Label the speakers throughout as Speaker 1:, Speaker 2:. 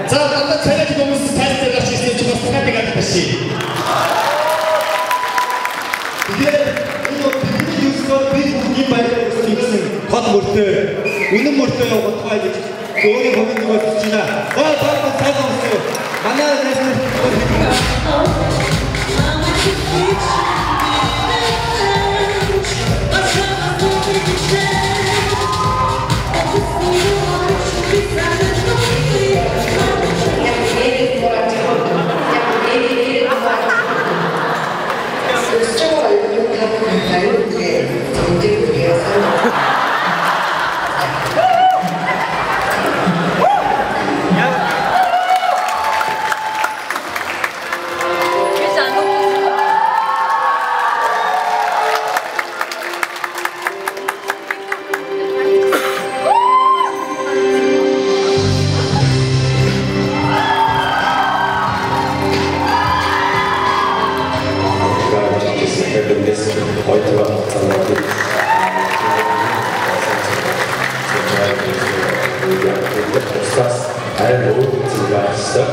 Speaker 1: За одоо царайг хүмүүс тайлбарлаж авч ирсэн чинь бас таныг алдах шээ. Тэгээд энэ бидний юусгаар бид бүхний баяраар ирсэн тод мөртөө үнэн мөртөө явах тухай гэж өөрийн хөвөнд өгч байна. Баасан цаасан өсөө. Манай нэстэр
Speaker 2: heute war noch das ein Rot zu Geister.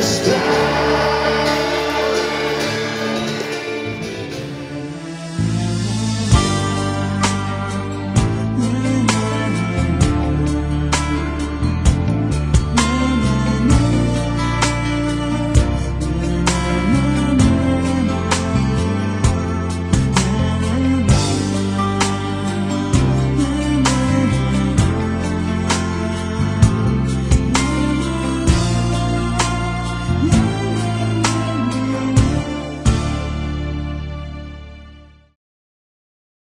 Speaker 2: Stop.